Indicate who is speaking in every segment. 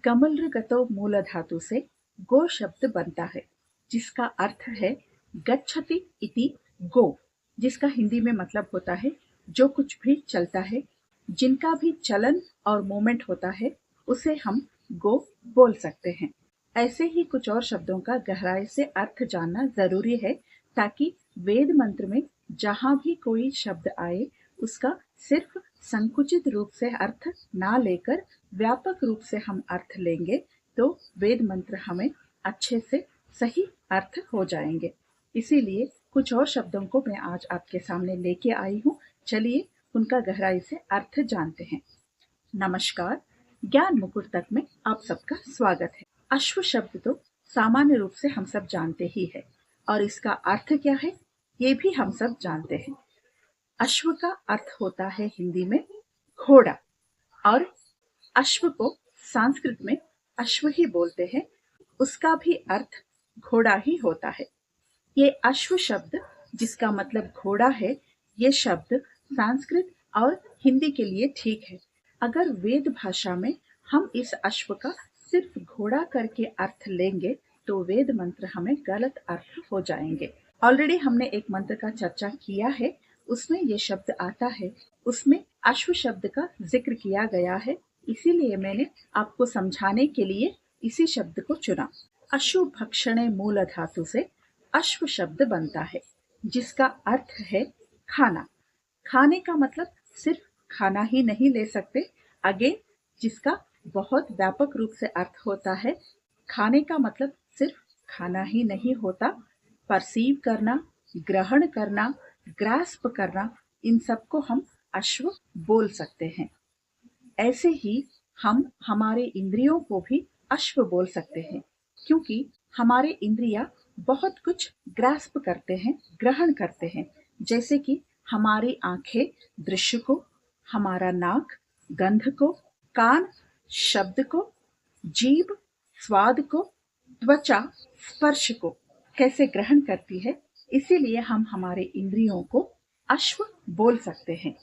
Speaker 1: गमलृगतो मूल धातु से गो शब्द बनता है, जिसका अर्थ है गच्छति इति गो, जिसका हिंदी में मतलब होता है जो कुछ भी चलता है, जिनका भी चलन और मूवमेंट होता है उसे हम गो बोल सकते हैं। ऐसे ही कुछ और शब्दों का गहराई से अर्थ जानना जरूरी है, ताकि वेद मंत्र में जहां भी कोई शब्द आए उसका सिर्फ संकुचित रूप से अर्थ ना लेकर व्यापक रूप से हम अर्थ लेंगे तो वेद मंत्र हमें अच्छे से सही अर्थ हो जाएंगे। इसीलिए कुछ और शब्दों को मैं आज आपके सामने लेके आई हूँ। चलिए उनका गहराई से अर्थ जानते हैं। नमस्कार, ज्ञान मुकुट तक में आप सबका स्वागत है। अश्व शब्द तो सामान्य रूप से हम सब जानते ही है, और इसका अर्थ क्या है ये भी हम सब जानते हैं। अश्व का अर्थ होता है हिंदी में घोड़ा, और अश्व को संस्कृत में अश्व ही बोलते हैं, उसका भी अर्थ घोड़ा ही होता है। ये अश्व शब्द जिसका मतलब घोड़ा है, ये शब्द संस्कृत और हिंदी के लिए ठीक है। अगर वेद भाषा में हम इस अश्व का सिर्फ घोड़ा करके अर्थ लेंगे तो वेद मंत्र हमें गलत अर्थ हो जाएंगे। ऑलरेडी हमने एक मंत्र का चर्चा किया है, उसमें ये शब्द आता है, उसमें अश्व शब्द का जिक्र किया गया है, इसीलिए मैंने आपको समझाने के लिए इसी शब्द को चुना। अश्व भक्षणे मूल धातु से अश्व शब्द बनता है, जिसका अर्थ है खाना। खाने का मतलब सिर्फ खाना ही नहीं ले सकते, आगे जिसका बहुत व्यापक रूप से अर्थ होता है। खाने का मतलब सिर्फ खाना ही नहीं होता, परसीव करना, ग्रहण करना, ग्रास्प करना, इन सबको हम अश्व बोल सकते हैं। ऐसे ही हम हमारे इंद्रियों को भी अश्व बोल सकते हैं, क्योंकि हमारे इंद्रियां बहुत कुछ ग्रास्प करते हैं, ग्रहण करते हैं। जैसे कि हमारी आंखें दृश्य को, हमारा नाक गंध को, कान शब्द को, जीभ स्वाद को, त्वचा स्पर्श को कैसे ग्रहण करती है, इसीलिए हम हमारे इंद्रियों को अश्व बोल सकते हैं।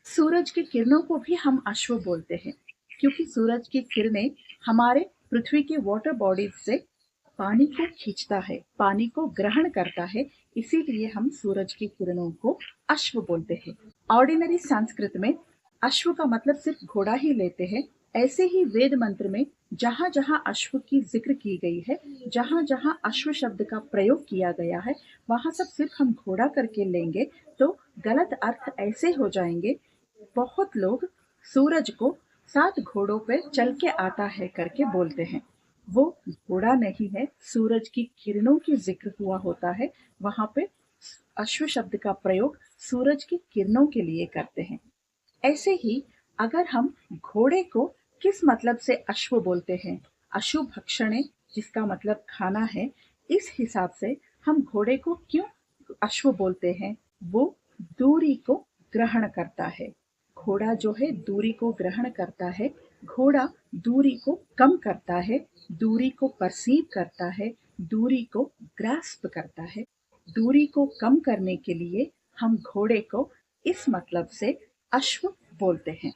Speaker 1: सूरज की किरणों को भी हम अश्व बोलते हैं, क्योंकि सूरज की किरणें हमारे पृथ्वी के वाटर बॉडीज से पानी को खींचता है, पानी को ग्रहण करता है, इसीलिए हम सूरज की किरणों को अश्व बोलते हैं। ऑर्डिनरी संस्कृत में अश्व का मतलब सिर्फ घोड़ा ही लेते हैं। ऐसे ही वेद मंत्र में जहां जहां अश्व की जिक्र की गई है, जहां जहां अश्व शब्द का प्रयोग किया गया है, वहां सब सिर्फ हम घोड़ा करके लेंगे तो गलत अर्थ ऐसे हो जाएंगे। बहुत लोग सूरज को 7 घोड़ों पे चल के आता है करके बोलते हैं, वो घोड़ा नहीं है, सूरज की किरणों की जिक्र हुआ होता है, वहां पे अश्व शब्द का प्रयोग सूरज की किरणों के लिए करते हैं। ऐसे ही अगर हम घोड़े को किस मतलब से अश्व बोलते हैं, अश्व भक्षणे जिसका मतलब खाना है, इस हिसाब से हम घोड़े को क्यों अश्व बोलते हैं, वो दूरी को ग्रहण करता है। घोड़ा जो है दूरी को ग्रहण करता है, घोड़ा दूरी को कम करता है, दूरी को परसीव करता है, दूरी को ग्रास्प करता है। दूरी को कम करने के लिए हम घोड़े को इस मतलब से अश्व बोलते हैं।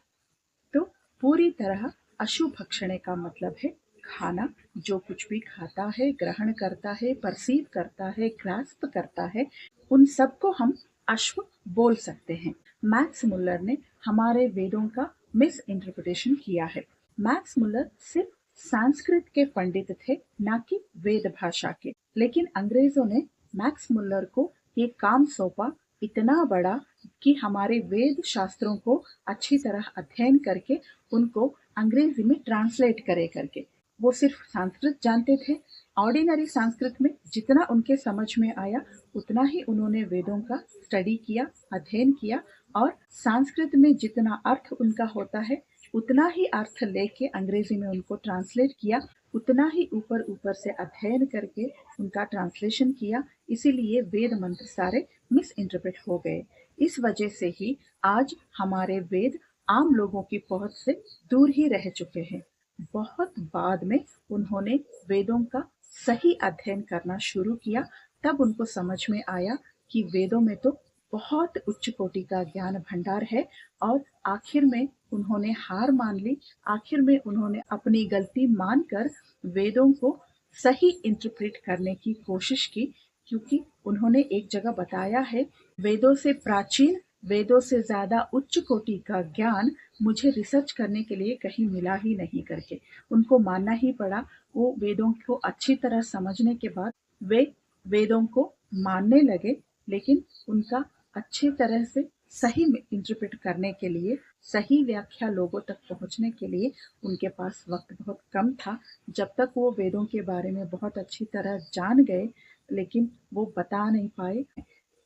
Speaker 1: तो पूरी तरह अश्व भक्षणे का मतलब है खाना, जो कुछ भी खाता है, ग्रहण करता है, परसीव करता है, ग्रास्प करता है, उन सबको हम अश्व बोल सकते हैं। मैक्स मुल्लर ने हमारे वेदों का मिस इंटरप्रिटेशन किया है। मैक्स मुल्लर सिर्फ संस्कृत के पंडित थे, ना कि वेद भाषा के, लेकिन अंग्रेजों ने मैक्स मुल्लर को ये काम सौंपा इतना बड़ा कि हमारे वेद शास्त्रों को अच्छी तरह अध्ययन करके उनको अंग्रेजी में ट्रांसलेट करे करके। वो सिर्फ संस्कृत जानते थे, ऑर्डिनरी संस्कृत में जितना उनके समझ में आया उतना ही उन्होंने वेदों का स्टडी किया, अध्ययन किया, और संस्कृत में जितना अर्थ उनका होता है उतना ही अर्थ लेके अंग्रेजी में उनको ट्रांसलेट किया, उतना ही ऊपर ऊपर से अध्ययन करके उनका ट्रांसलेशन किया। इसीलिए वेद मंत्र सारे मिस इंटरप्रेट हो गए। इस वजह से ही आज हमारे वेद आम लोगों की पहुंच से दूर ही रह चुके हैं। बहुत बाद में उन्होंने वेदों का सही अध्ययन करना शुरू किया, तब उनको समझ में आया कि वेदों में तो बहुत उच्च कोटि का ज्ञान भंडार है, और आखिर में उन्होंने हार मान ली। आखिर में उन्होंने अपनी गलती मानकर वेदों को सही इंटरप्रेट करने की कोशिश की, क्योंकि उन्होंने एक जगह बताया है, वेदों से प्राचीन, वेदों से ज्यादा उच्च कोटि का ज्ञान मुझे रिसर्च करने के लिए कहीं मिला ही नहीं करके उनको मानना ही पड़ा। वो वेदों को अच्छी तरह समझने के बाद वे वेदों को मानने लगे, लेकिन उनका अच्छी तरह से सही इंटरप्रेट करने के लिए, सही व्याख्या लोगों तक पहुंचने के लिए उनके पास वक्त बहुत कम था। जब तक वो वेदों के बारे में बहुत अच्छी तरह जान गए, लेकिन वो बता नहीं पाए।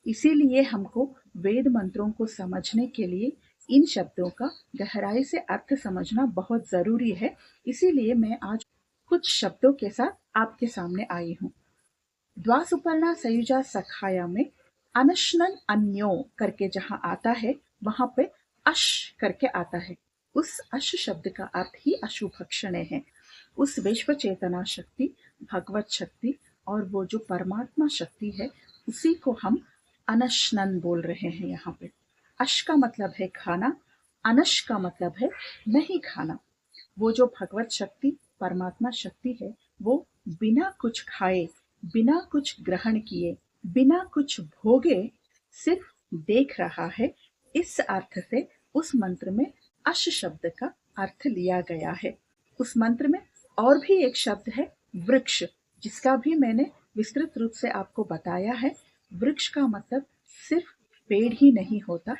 Speaker 1: इसीलिए हमको वेद मंत्रों को समझने के लिए इन शब्दों का गहराई से अर्थ समझना बहुत जरूरी है। इसीलिए मैं आज कुछ शब्दों के साथ आपके सामने आई हूँ। द्वासुपर्णा सयुजा सखाया में अनशनन अन्यो करके जहां आता है, वहां पे अश करके आता है। उस अश शब्द का अर्थ ही अशुभक्षणे है। उस विश्व चेतना शक्ति, भगवत शक्ति और वो जो परमात्मा शक्ति है, उसी को हम अनशनन बोल रहे हैं यहाँ पे। अश का मतलब है खाना, अनश का मतलब है नहीं खाना। वो जो भगवत शक्ति, परमात्मा शक्ति है, वो बिना कुछ खाए, बिना कुछ ग्रहण किए, बिना कुछ भोगे सिर्फ देख रहा है। इस अर्थ से उस मंत्र में अश शब्द का अर्थ लिया गया है। उस मंत्र में और भी एक शब्द है वृक्ष, जिसका भी मैंने विस्तृत रूप से आपको बताया है। वृक्ष का मतलब सिर्फ पेड़ ही नहीं होता,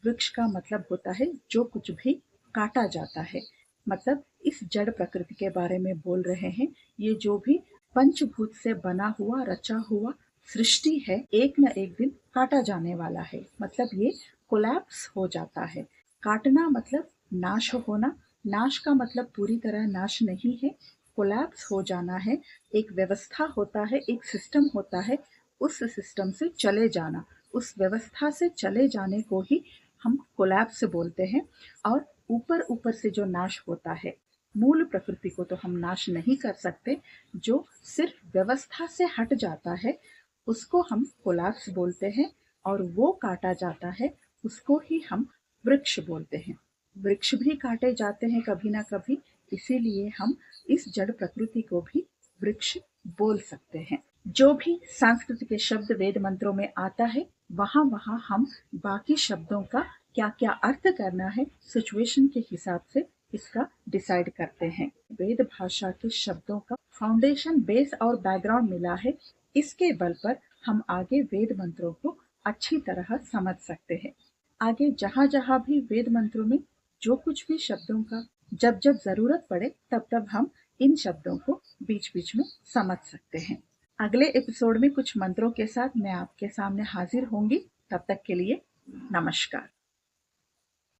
Speaker 1: वृक्ष का मतलब होता है जो कुछ भी काटा जाता है। मतलब इस जड़ प्रकृति के बारे में बोल रहे हैं। ये जो भी पंचभूत से बना हुआ, रचा हुआ सृष्टि है, एक न एक दिन काटा जाने वाला है। मतलब ये कोलैप्स हो जाता है। काटना मतलब नाश होना, नाश का मतलब पूरी तरह नाश नहीं है, कोलैप्स हो जाना है। एक व्यवस्था होता है, एक सिस्टम होता है, उस सिस्टम से चले जाना, उस व्यवस्था से चले जाने को ही हम कोलैप्स बोलते हैं। और ऊपर ऊपर से जो नाश होता है, मूल प्रकृति को तो हम नाश नहीं कर सकते, जो सिर्फ व्यवस्था से हट जाता है उसको हम कोलैप्स बोलते हैं। और वो काटा जाता है, उसको ही हम वृक्ष बोलते हैं। वृक्ष भी काटे जाते हैं कभी ना कभी, इसीलिए हम इस जड़ प्रकृति को भी वृक्ष बोल सकते हैं। जो भी संस्कृत के शब्द वेद मंत्रों में आता है, वहां वहां हम बाकी शब्दों का क्या क्या अर्थ करना है, सिचुएशन के हिसाब से इसका डिसाइड करते हैं। वेद भाषा के शब्दों का फाउंडेशन, बेस और बैकग्राउंड मिला है। इसके बल पर हम आगे वेद मंत्रों को अच्छी तरह समझ सकते हैं। आगे जहां जहां भी वेद मंत्रों में जो कुछ भी शब्दों का जब जब जरूरत पड़े, तब तब हम इन शब्दों को बीच बीच में समझ सकते हैं। अगले एपिसोड में कुछ मंत्रों के साथ मैं आपके सामने हाजिर होंगी। तब तक के लिए नमस्कार।